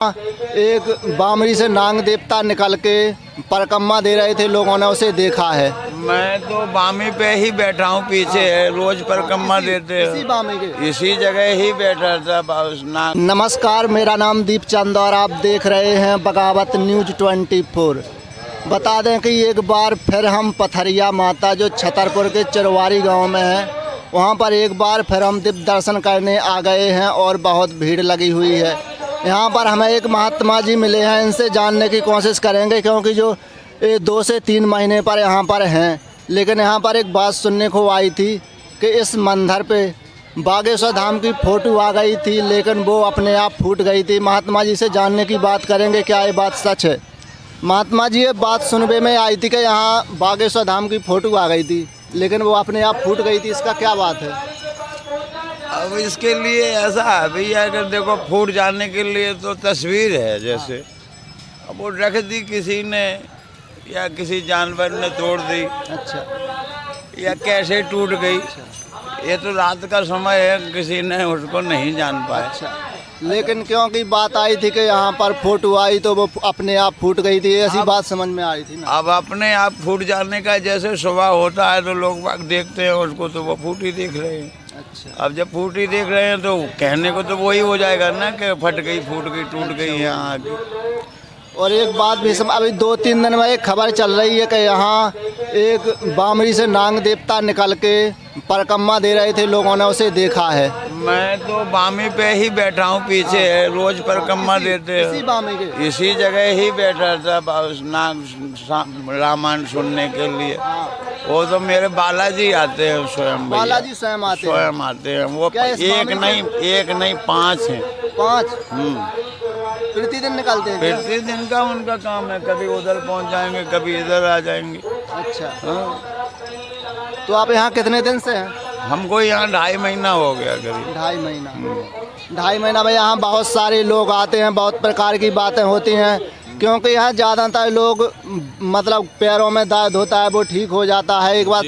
एक बामरी से नांग देवता निकल के परिक्रमा दे रहे थे, लोगों ने उसे देखा है। मैं तो बामी पे ही बैठा हूँ, पीछे है, रोज परिक्रमा देते हैं। इसी बामी के इसी जगह ही बैठा था नांग। नमस्कार, मेरा नाम दीपचंद और आप देख रहे हैं बगावत न्यूज 24। बता दें कि एक बार फिर हम पथरिया माता जो छतरपुर के चिरवारी गांव में है, वहां पर एक बार फिर हम दिव्य दर्शन करने आ गए हैं और बहुत भीड़ लगी हुई है। यहाँ पर हमें एक महात्मा जी मिले हैं, इनसे जानने की कोशिश करेंगे, क्योंकि जो 2 से 3 महीने पर यहाँ पर हैं। लेकिन यहाँ पर एक बात सुनने को आई थी कि इस मंदिर पे बागेश्वर धाम की फ़ोटो आ गई थी, लेकिन वो अपने आप फूट गई थी। महात्मा जी से जानने की बात करेंगे, क्या ये बात सच है? महात्मा जी, ये बात सुनने में आई थी कि यहाँ बागेश्वर धाम की फ़ोटो आ गई थी, लेकिन वो अपने आप फूट गई थी, इसका क्या बात है? अब इसके लिए ऐसा है भैया, अगर देखो फूट जाने के लिए तो तस्वीर है जैसे, अब वो रख दी किसी ने या किसी जानवर ने तोड़ दी, अच्छा, या कैसे टूट गई, ये तो रात का समय है, किसी ने उसको नहीं जान पाया। अच्छा, लेकिन क्योंकि बात आई थी कि यहाँ पर फोटो आई तो वो अपने आप फूट गई थी, ऐसी बात समझ में आई थी ना। अब अपने आप फूट जाने का जैसे स्वभाव होता है तो लोग बाग देखते हैं उसको, तो वो फूटी देख रहे हैं। अच्छा, अब जब फूटी देख रहे हैं तो कहने को तो वही हो जाएगा ना कि फट गई, फूट गई, टूट गई यहाँ आके। और एक बात भी अभी 2-3 दिन में एक खबर चल रही है कि यहाँ एक बामरी से नांग देवता निकल के परिक्रमा दे रहे थे, लोगों ने उसे देखा है। मैं तो बामी पे ही बैठा हूँ, पीछे है, रोज परिक्रमा देते हैं। इसी बामी के इसी जगह ही बैठा था नाग रामायण सुनने के लिए। वो तो मेरे बालाजी आते हैं स्वयं। बालाजी स्वयं आते हैं। वो एक नहीं 5 हैं। 5 प्रतिदिन निकलते हैं? प्रतिदिन का उनका काम है, कभी उधर पहुंच जाएंगे, कभी इधर आ जाएंगे। अच्छा, हाँ। तो आप यहाँ कितने दिन से हैं? हमको यहाँ 2.5 महीना हो गया करीब। 2.5 महीना। 2.5 महीना भाई, यहाँ बहुत सारे लोग आते हैं, बहुत प्रकार की बातें होती हैं, क्योंकि यहाँ ज़्यादातर लोग मतलब पैरों में दर्द होता है, वो ठीक हो जाता है। एक बात,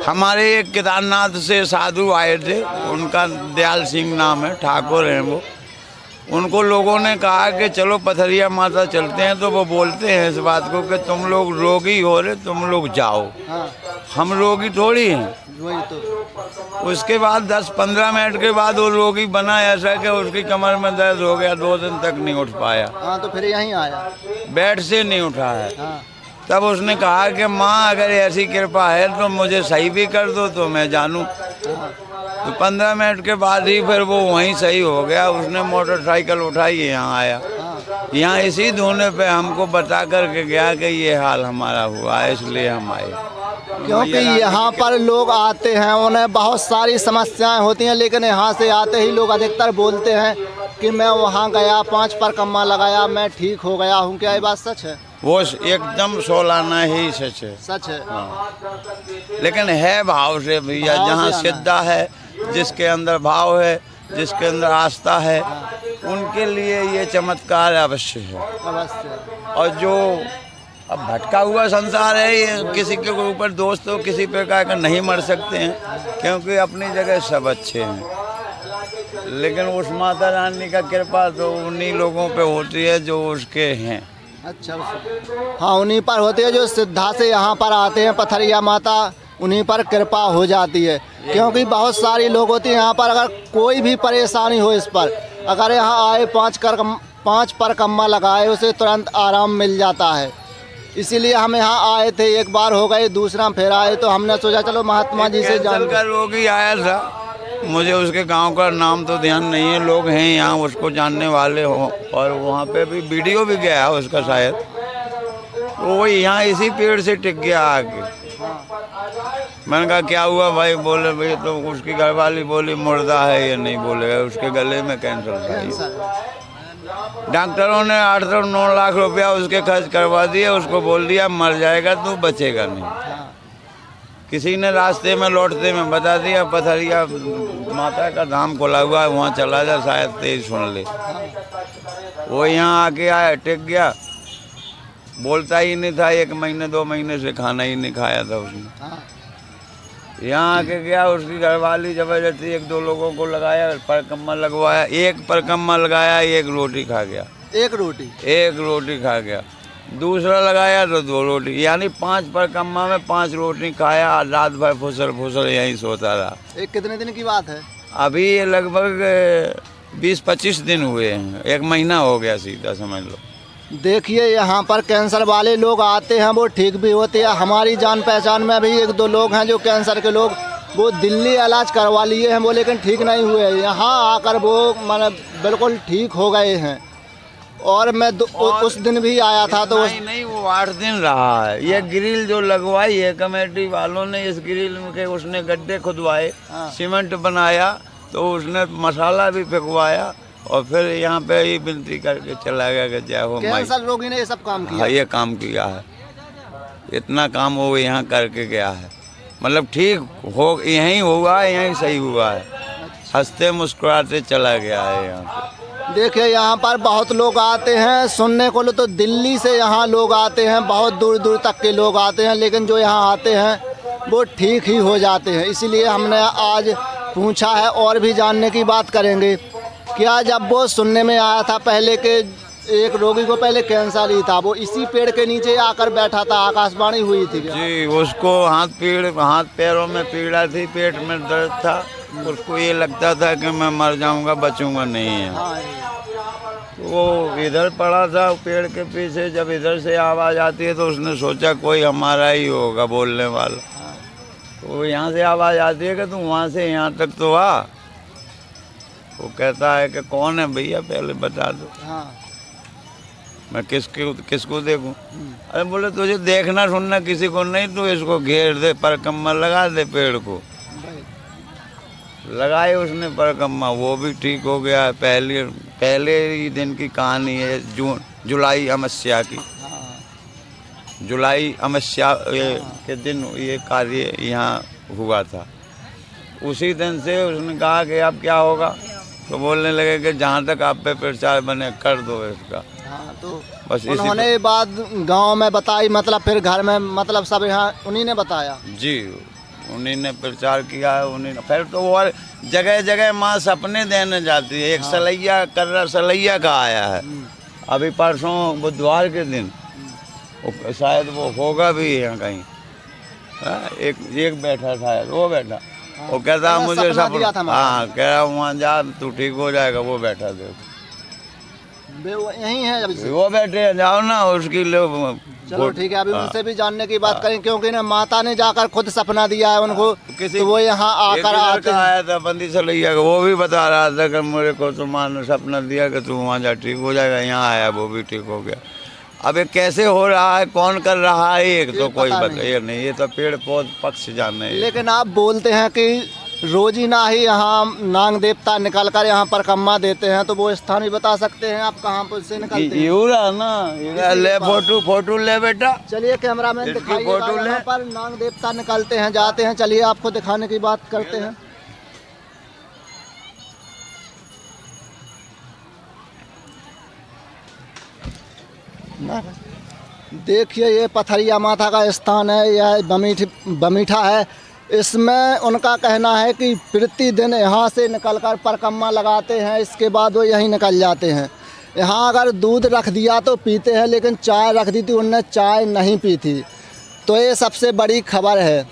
हमारे एक केदारनाथ से साधु आए थे, उनका दयाल सिंह नाम है, ठाकुर हैं वो। उनको लोगों ने कहा कि चलो पथरिया माता चलते हैं, तो वो बोलते हैं इस बात को कि तुम लोग रोगी हो रहे, तुम लोग जाओ। हाँ, हम रोगी थोड़ी हैं। वही तो। उसके बाद 10-15 मिनट के बाद वो रोगी बना ऐसा कि उसकी कमर में दर्द हो गया, 2 दिन तक नहीं उठ पाया। हाँ, तो फिर यहीं आया, बेड से नहीं उठा है। हाँ। तब उसने कहा कि माँ अगर ऐसी कृपा है तो मुझे सही भी कर दो तो मैं जानूँ। तो 15 मिनट के बाद ही फिर वो वहीं सही हो गया। उसने मोटरसाइकिल उठाई, यहाँ आया, यहाँ इसी धोने पे हमको बता करके गया कि ये हाल हमारा हुआ है, इसलिए हम आए। क्योंकि यहाँ पर लोग आते हैं, उन्हें बहुत सारी समस्याएं होती हैं, लेकिन यहाँ से आते ही लोग अधिकतर बोलते हैं कि मैं वहाँ गया, 5 परिक्रमा लगाया, मैं ठीक हो गया हूँ। क्या ये बात सच है? वो एकदम सोलाना ही सच है। सच है। हाँ। लेकिन है भाव से भैया, जहाँ सिद्धा है, जिसके अंदर भाव है, जिसके अंदर आस्था है, उनके लिए ये चमत्कार अवश्य है। अवश्य। और जो अब भटका हुआ संसार है, ये किसी के ऊपर दोष तो किसी प्रकार का नहीं मर सकते हैं, क्योंकि अपनी जगह सब अच्छे हैं। लेकिन उस माता रानी का कृपा तो उन्हीं लोगों पे होती है जो उसके हैं। अच्छा, हाँ, उन्हीं पर होती है जो सिद्धा से यहाँ पर आते हैं, पथरिया माता, उन्हीं पर कृपा हो जाती है। क्योंकि बहुत सारी लोग होती हैं यहाँ पर, अगर कोई भी परेशानी हो इस पर, अगर यहाँ आए 5 परिक्रमा लगाए, उसे तुरंत आराम मिल जाता है। इसीलिए हम यहाँ आए थे, एक बार हो गए, दूसरा फिर आए, तो हमने सोचा चलो महात्मा जी से जान। का रोगी आया था, मुझे उसके गांव का नाम तो ध्यान नहीं है, लोग हैं यहाँ उसको जानने वाले हो, और वहाँ पे भी वीडियो भी गया है उसका शायद। तो वो यहाँ इसी पेड़ से टिक गया आके। मैंने कहा क्या हुआ भाई? बोले भाई तो उसकी घरवाली बोली मुर्दा है, ये नहीं बोलेगा, उसके गले में कैंसर था। डॉक्टरों ने 8-9 लाख रुपया उसके खर्च करवा दिए, उसको बोल दिया मर जाएगा तू, बचेगा नहीं। किसी ने रास्ते में लौटते में बता दिया पथरिया माता का धाम खोला हुआ है, वहाँ चला जा, शायद तेज सुन ले। वो यहाँ आके आया, टिक गया, बोलता ही नहीं था, 1 महीने 2 महीने से खाना ही नहीं खाया था उसने। यहाँ आके गया, उसकी घरवाली जबरदस्ती 1-2 लोगों को लगाया, परिक्रमा लगवाया, 1 परिक्रमा लगाया, 1 रोटी खा गया। एक रोटी? एक रोटी खा गया। दूसरा लगाया तो 2 रोटी, यानी 5 परकम्मा में 5 रोटी खाया। रात भर फुसर फुसर यहीं सोता रहा। एक कितने दिन की बात है? अभी ये लगभग 20-25 दिन हुए हैं, 1 महीना हो गया सीधा समझ लो। देखिए यहाँ पर कैंसर वाले लोग आते हैं, वो ठीक भी होते हैं। हमारी जान पहचान में भी 1-2 लोग हैं जो कैंसर के लोग, वो दिल्ली इलाज करवा लिए हैं वो, लेकिन ठीक नहीं हुए। यहाँ आकर वो माने बिल्कुल ठीक हो गए हैं। और मैं उस दिन भी आया था तो नहीं वो 8 दिन रहा है। ये ग्रिल जो लगवाई है कमेटी वालों ने, इस ग्रिल के उसने गड्ढे खुदवाए, सीमेंट बनाया, तो उसने मसाला भी फेंकवाया और फिर यहाँ पे ही विनती करके चला गया कि जय हो माई। कैंसर रोगी ने ये सब काम किया? हाँ, ये काम किया है, इतना काम वो यहाँ करके गया है। मतलब ठीक हो, यहीं हुआ, यहीं सही हुआ है। हंसते मुस्कुराते चला गया है यहाँ पे। देखिए यहाँ पर बहुत लोग आते हैं सुनने को, तो दिल्ली से यहाँ लोग आते हैं, बहुत दूर दूर तक के लोग आते हैं, लेकिन जो यहाँ आते हैं वो ठीक ही हो जाते हैं। इसीलिए हमने आज पूछा है और भी जानने की बात करेंगे। क्या जब वो सुनने में आया था पहले के एक रोगी को पहले कैंसर ही था, वो इसी पेड़ के नीचे आकर बैठा था, आकाशवाणी हुई थी क्या? जी, उसको हाथ पैरों में पीड़ा थी, पेट में दर्द था, उसको ये लगता था कि मैं मर जाऊंगा, बचूंगा नहीं है। वो इधर पड़ा था पेड़ के पीछे, जब इधर से आवाज़ आती है तो उसने सोचा कोई हमारा ही होगा बोलने वाला। तो यहाँ से आवाज़ आती है कि तू वहाँ से यहाँ तक तो आ। वो कहता है कि कौन है भैया पहले बता दो। मैं किसको देखूं? अरे बोले तुझे देखना सुनना किसी को नहीं, तो इसको घेर दे, परकम्मा लगा दे पेड़ को। लगाए उसने परकम्मा, वो भी ठीक हो गया। पहले ही दिन की कहानी है, जुलाई अमावस्या की। जुलाई अमावस्या के दिन ये कार्य यहाँ हुआ था। उसी दिन से उसने कहा कि अब क्या होगा, तो बोलने लगे कि जहाँ तक आप पे प्रचार बने कर दो इसका। तो बस उन्होंने बात गांव में बताई, मतलब फिर घर में, मतलब सब यहाँ उन्हीं ने बताया? जी, उन्हीं ने प्रचार किया है, उन्हीं ने। फिर तो और जगह जगह माँ सपने देने जाती है। एक सलैया का आया है अभी परसों बुधवार के दिन, शायद वो होगा भी यहाँ कहीं। एक बैठा शायद, वो बैठा, वो कहता मुझे सपना, हाँ कह रहा वहाँ जा तू ठीक हो जाएगा। वो बैठा देखो, यही है अभी वो बैठे हैं, जाओ ना उसकी लोग। चलो ठीक है, अभी उनसे भी जानने की बात करें, क्योंकि ना माता ने जाकर खुद सपना दिया है उनको, तो वो यहाँ आकर आया था बंदी सलैया का, वो भी बता रहा था कि मेरे को तो माँ ने सपना दिया कि तू वहाँ जा ठीक हो जाएगा। यहाँ आया वो भी ठीक हो गया। अब ये कैसे हो रहा है, कौन कर रहा है, एक तो कोई बताइए नहीं, ये तो पेड़ पौध पक्ष जाने है। लेकिन आप बोलते हैं कि रोजीना ही यहाँ नाग देवता निकल कर यहाँ पर कम्मा देते हैं, तो वो स्थान भी बता सकते हैं आप कहाँ पर से निकलते हैं? यूरा ना, ले फोटो ले बेटा। चलिए कैमरामैन दिखाइए, यहाँ पर नाग देवता निकलते हैं, जाते हैं। चलिए आपको दिखाने की बात करते हैं। देखिए ये पथरिया माता का स्थान है, यह बमीठा है। इसमें उनका कहना है कि प्रतिदिन यहाँ से निकलकर परकम्मा लगाते हैं, इसके बाद वो यहीं निकल जाते हैं। यहाँ अगर दूध रख दिया तो पीते हैं, लेकिन चाय रख दी थी उनने, चाय नहीं पी थी। तो ये सबसे बड़ी खबर है।